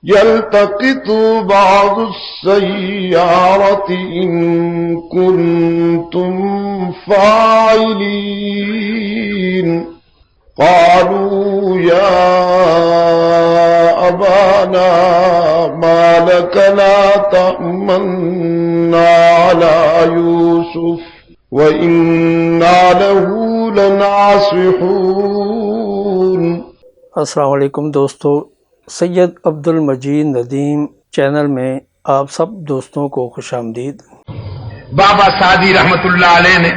يلتقط بعض السيارة إن كنتم فاعلين قالوا يا أبانا ما لك لا تأمنا على يوسف وإنا له لناصحون۔ السلام علیکم دوستو، سید عبد المجید ندیم چینل میں آپ سب دوستوں کو خوش آمدید۔ بابا سعدی رحمت اللہ علیہ نے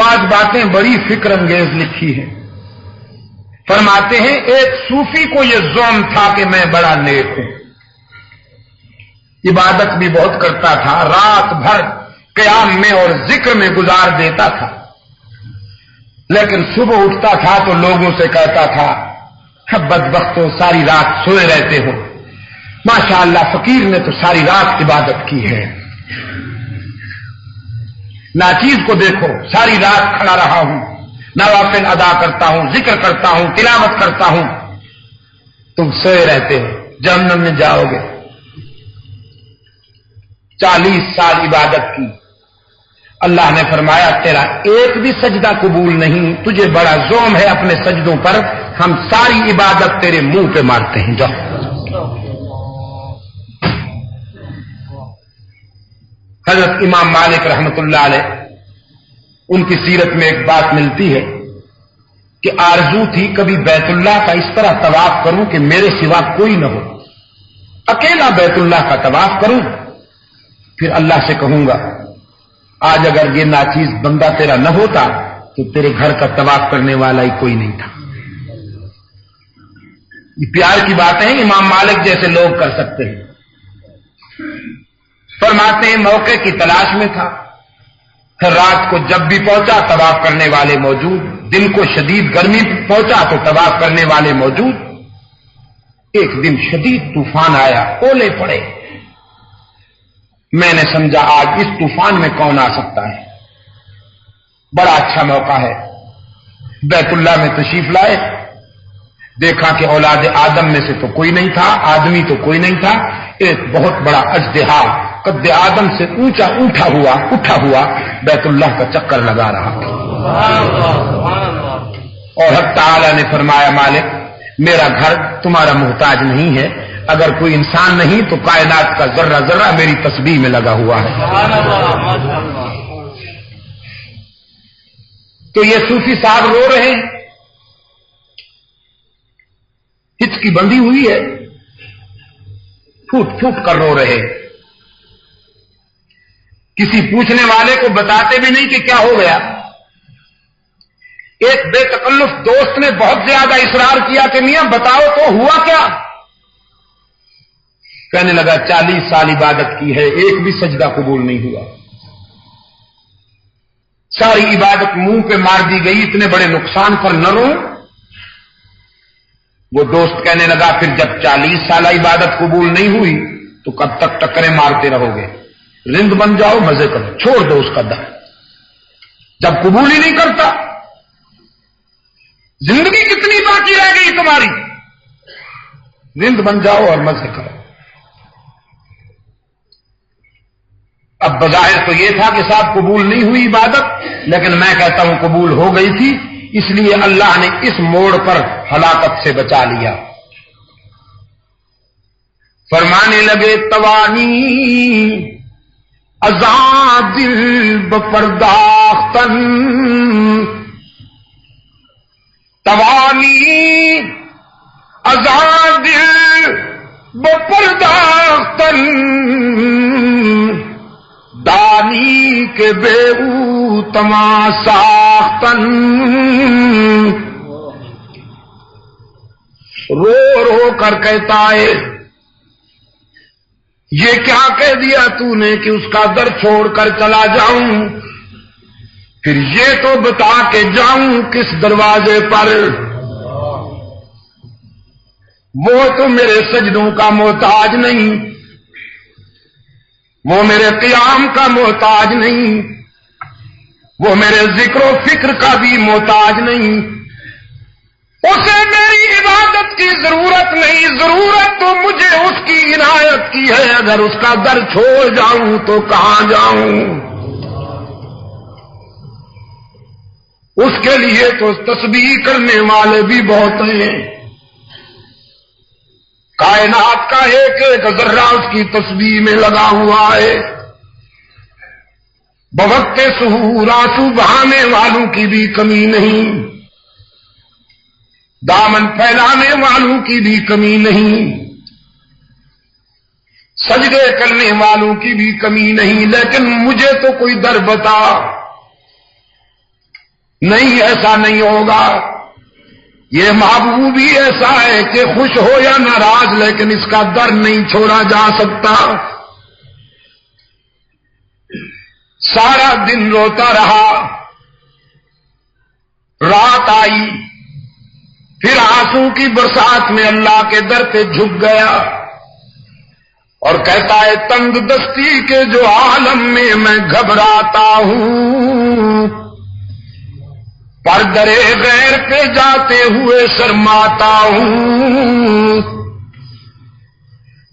بعض باتیں بڑی فکر انگیز لکھی ہیں۔ فرماتے ہیں ایک صوفی کو یہ زوم تھا کہ میں بڑا نیک ہوں، عبادت بھی بہت کرتا تھا، رات بھر قیام میں اور ذکر میں گزار دیتا تھا، لیکن صبح اٹھتا تھا تو لوگوں سے کہتا تھا بدبختوں ساری رات سوئے رہتے ہو، ماشاءاللہ فقیر نے تو ساری رات عبادت کی ہے، ناچیز کو دیکھو ساری رات کھڑا رہا ہوں، نوافل ادا کرتا ہوں، ذکر کرتا ہوں، تلاوت کرتا ہوں، تم سوئے رہتے ہو، جہنم میں جاؤ گے۔ 40 سال عبادت کی، اللہ نے فرمایا تیرا ایک بھی سجدہ قبول نہیں، تجھے بڑا زوم ہے اپنے سجدوں پر، ہم ساری عبادت تیرے منہ پہ مارتے ہیں، جاؤ۔ حضرت امام مالک رحمت اللہ علیہ، ان کی سیرت میں ایک بات ملتی ہے کہ آرزو تھی کبھی بیت اللہ کا اس طرح طواف کروں کہ میرے سوا کوئی نہ ہو، اکیلا بیت اللہ کا طواف کروں، پھر اللہ سے کہوں گا آج اگر یہ ناچیز بندہ تیرا نہ ہوتا تو تیرے گھر کا طواف کرنے والا ہی کوئی نہیں تھا۔ یہ پیار کی باتیں امام مالک جیسے لوگ کر سکتے ہیں۔ فرماتے ہیں موقع کی تلاش میں تھا، رات کو جب بھی پہنچا طواف کرنے والے موجود، دن کو شدید گرمی پہنچا تو طواف کرنے والے موجود۔ ایک دن شدید طوفان آیا، اولے پڑے، میں نے سمجھا آج اس طوفان میں کون آ سکتا ہے، بڑا اچھا موقع ہے، بیت اللہ میں تشریف لائے، دیکھا کہ اولاد آدم میں سے تو کوئی نہیں تھا، آدمی تو کوئی نہیں تھا، ایک بہت بڑا اژدہا قد آدم سے اونچا اٹھا ہوا بیت اللہ کا چکر لگا رہا تھا، اور حق تعالی نے فرمایا مالک میرا گھر تمہارا محتاج نہیں ہے، اگر کوئی انسان نہیں تو کائنات کا ذرہ ذرہ میری تسبیح میں لگا ہوا ہے۔ تو یہ صوفی صاحب رو رہے ہیں، ہچکی بندھی ہوئی ہے، پھوٹ پھوٹ کر رو رہے ہیں، کسی پوچھنے والے کو بتاتے بھی نہیں کہ کیا ہو گیا۔ ایک بے تکلف دوست نے بہت زیادہ اصرار کیا کہ میاں بتاؤ تو ہوا کیا؟ کہنے لگا 40 سال عبادت کی ہے، ایک بھی سجدہ قبول نہیں ہوا، ساری عبادت منہ پہ مار دی گئی، اتنے بڑے نقصان پر نہ رو۔ وہ دوست کہنے لگا پھر جب 40 سال عبادت قبول نہیں ہوئی تو کب تک ٹکریں مارتے رہو گے، رند بن جاؤ، مزے کرو، چھوڑ دو اس کا در، جب قبول ہی نہیں کرتا زندگی کتنی باقی رہ گئی تمہاری، رند بن جاؤ اور مزے کرو۔ اب بظاہر تو یہ تھا کہ صاحب قبول نہیں ہوئی عبادت، لیکن میں کہتا ہوں قبول ہو گئی تھی، اس لیے اللہ نے اس موڑ پر ہلاکت سے بچا لیا۔ فرمانے لگے توانی ازاں دل بپرداختن، توانی ازاں دل بپرداختن، دانی کے بے او تماساختن، رو رو کر کہتا ہے یہ کیا کہہ دیا تو نے کہ اس کا در چھوڑ کر چلا جاؤں، پھر یہ تو بتا کے جاؤں کس دروازے پر، وہ تو میرے سجدوں کا محتاج نہیں، وہ میرے قیام کا محتاج نہیں، وہ میرے ذکر و فکر کا بھی محتاج نہیں، اسے میری عبادت کی ضرورت نہیں، ضرورت تو مجھے اس کی کی ہے، اگر اس کا در چھوڑ جاؤں تو کہاں جاؤں؟ اس کے لیے تو تسبیح کرنے والے بھی بہت ہیں، کائنات کا ایک ایک ذرہ اس کی تسبیح میں لگا ہوا ہے۔ بوقت سحور آنسو بہانے والوں کی بھی کمی نہیں، دامن پھیلانے والوں کی بھی کمی نہیں، سجدے کرنے والوں کی بھی کمی نہیں، لیکن مجھے تو کوئی در بتا۔ نہیں، ایسا نہیں ہوگا۔ یہ محبوب ہی ایسا ہے کہ خوش ہو یا ناراض، لیکن اس کا در نہیں چھوڑا جا سکتا۔ سارا دن روتا رہا، رات آئی، پھر آنسو کی برسات میں اللہ کے در پہ جھک گیا اور کہتا ہے تنگ دستی کے جو عالم میں گھبراتا ہوں، پر درے غیر پہ جاتے ہوئے شرماتا ہوں،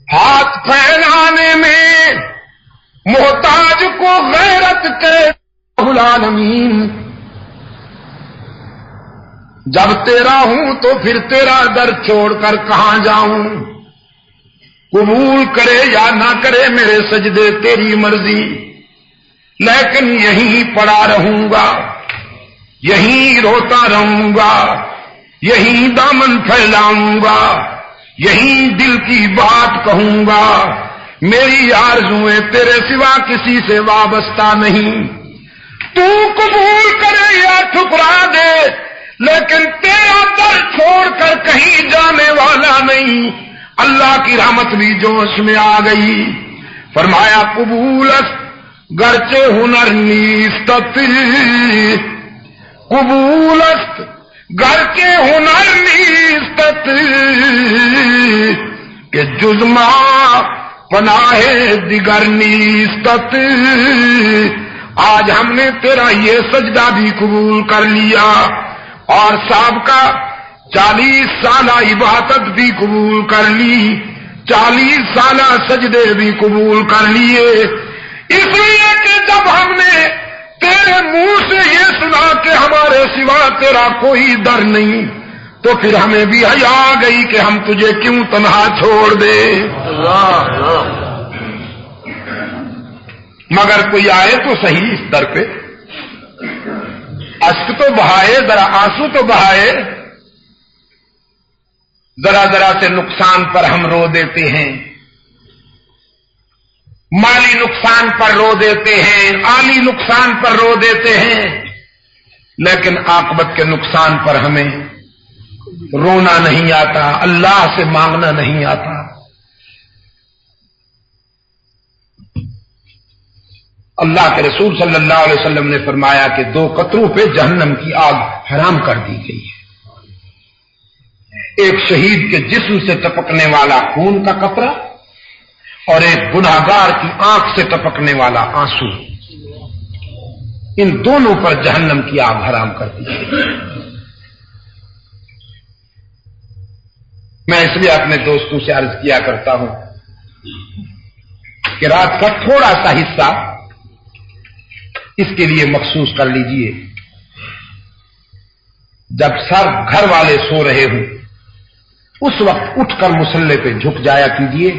ہاتھ پھیلانے میں محتاج کو غیرت کے العالمین، جب تیرا ہوں تو پھر تیرا در چھوڑ کر کہاں جاؤں؟ قبول کرے یا نہ کرے میرے سجدے تیری مرضی، لیکن یہیں پڑا رہوں گا، یہیں روتا رہوں گا، یہیں دامن پھیلاؤں گا، یہیں دل کی بات کہوں گا۔ میری آرزویں تیرے سوا کسی سے وابستہ نہیں، تو قبول کرے یا ٹھکرا دے، لیکن تیرا در چھوڑ کر کہیں جانے والا نہیں۔ اللہ کی رحمت بھی جوش میں آ گئی، فرمایا قبولت گرچہ ہنر نیستت، قبولت گرچہ ہنر نیستت، کہ جزما پناہ دیگر نیستت۔ آج ہم نے تیرا یہ سجدہ بھی قبول کر لیا اور سابقہ 40 سالہ عبادت بھی قبول کر لی، 40 سالہ سجدے بھی قبول کر لیے، اس لیے کہ جب ہم نے تیرے منہ سے یہ سنا کہ ہمارے سوا تیرا کوئی در نہیں، تو پھر ہمیں بھی حیا آ گئی کہ ہم تجھے کیوں تنہا چھوڑ دیں۔ مگر کوئی آئے تو صحیح اس در پہ، اشک تو بہائے، ذرا آنسو تو بہائے۔ ذرا ذرا سے نقصان پر ہم رو دیتے ہیں، مالی نقصان پر رو دیتے ہیں، آلی نقصان پر رو دیتے ہیں، لیکن عاقبت کے نقصان پر ہمیں رونا نہیں آتا، اللہ سے مانگنا نہیں آتا۔ اللہ کے رسول صلی اللہ علیہ وسلم نے فرمایا کہ 2 قطروں پہ جہنم کی آگ حرام کر دی گئی ہے، ایک شہید کے جسم سے ٹپکنے والا خون کا قطرہ اور ایک گناہگار کی آنکھ سے ٹپکنے والا آنسو، ان دونوں پر جہنم کی آگ حرام کر دی گئی۔ میں اس لیے اپنے دوستوں سے عرض کیا کرتا ہوں کہ رات کا تھوڑا سا حصہ اس کے لیے مخصوص کر لیجئے، جب سب گھر والے سو رہے ہوں اس وقت اٹھ کر مصلے پہ جھک جایا کیجئے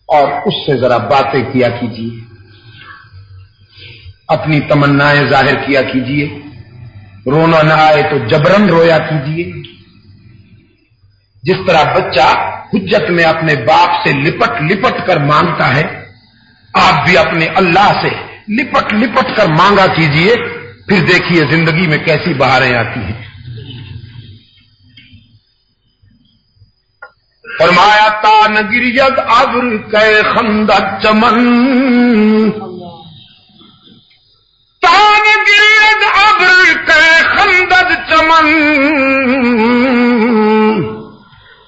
اور اس سے ذرا باتیں کیا کیجئے، اپنی تمنائیں ظاہر کیا کیجئے، رونا نہ آئے تو جبرن رویا کیجئے۔ جس طرح بچہ حجت میں اپنے باپ سے لپٹ لپٹ کر مانگتا ہے، آپ بھی اپنے اللہ سے لپٹ لپٹ کر مانگا کیجئے، پھر دیکھیے زندگی میں کیسی بہاریں آتی ہیں۔ فرمایا تان گریت ابر کے خندق چمن، تان گریت ابر کے خندق چمن،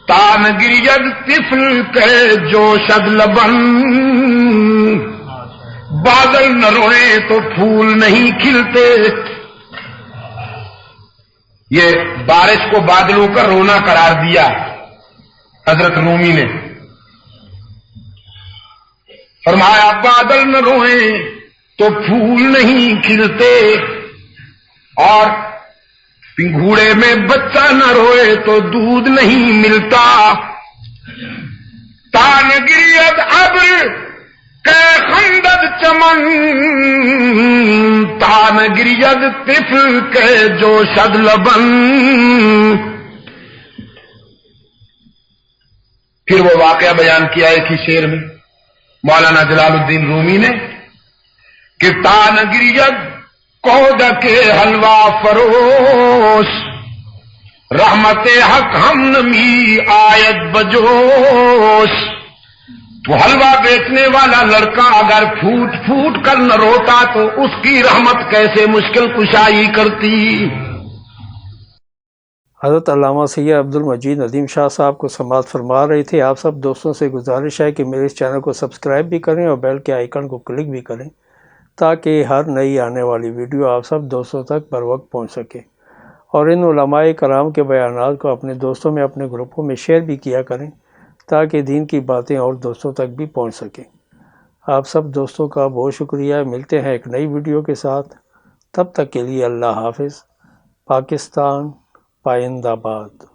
تان گریت طفل کے جوشد لبن، بادل نہ روئے تو پھول نہیں کھلتے۔ یہ بارش کو بادلوں کا رونا قرار دیا حضرت رومی نے، فرمایا بادل نہ روئیں تو پھول نہیں کھلتے، اور پنگھوڑے میں بچہ نہ روئے تو دودھ نہیں ملتا۔ تان گرید ابر کہ خندد چمن، تان گرید طفل کہ جوشد لبن۔ پھر وہ واقعہ بیان کیا ایک ہی شعر میں مولانا جلال الدین رومی نے کہ تان گرید کود کے حلوہ فروش، رحمت حق ہم نمی آیت بجوش۔ تو حلوہ بیچنے والا لڑکا اگر پھوٹ پھوٹ کر نہ روتا تو اس کی رحمت کیسے مشکل کشائی کرتی۔ حضرت علامہ سید عبد المجید ندیم شاہ صاحب کو سماعت فرما رہے تھے۔ آپ سب دوستوں سے گزارش ہے کہ میرے اس چینل کو سبسکرائب بھی کریں اور بیل کے آئیکن کو کلک بھی کریں تاکہ ہر نئی آنے والی ویڈیو آپ سب دوستوں تک بر وقت پہنچ سکے، اور ان علماء کرام کے بیانات کو اپنے دوستوں میں اپنے گروپوں میں شیئر بھی کیا کریں تاکہ دین کی باتیں اور دوستوں تک بھی پہنچ سکیں۔ آپ سب دوستوں کا بہت شکریہ۔ ملتے ہیں ایک نئی ویڈیو کے ساتھ، تب تک کے لیے اللہ حافظ۔ پاکستان پائندہ باد۔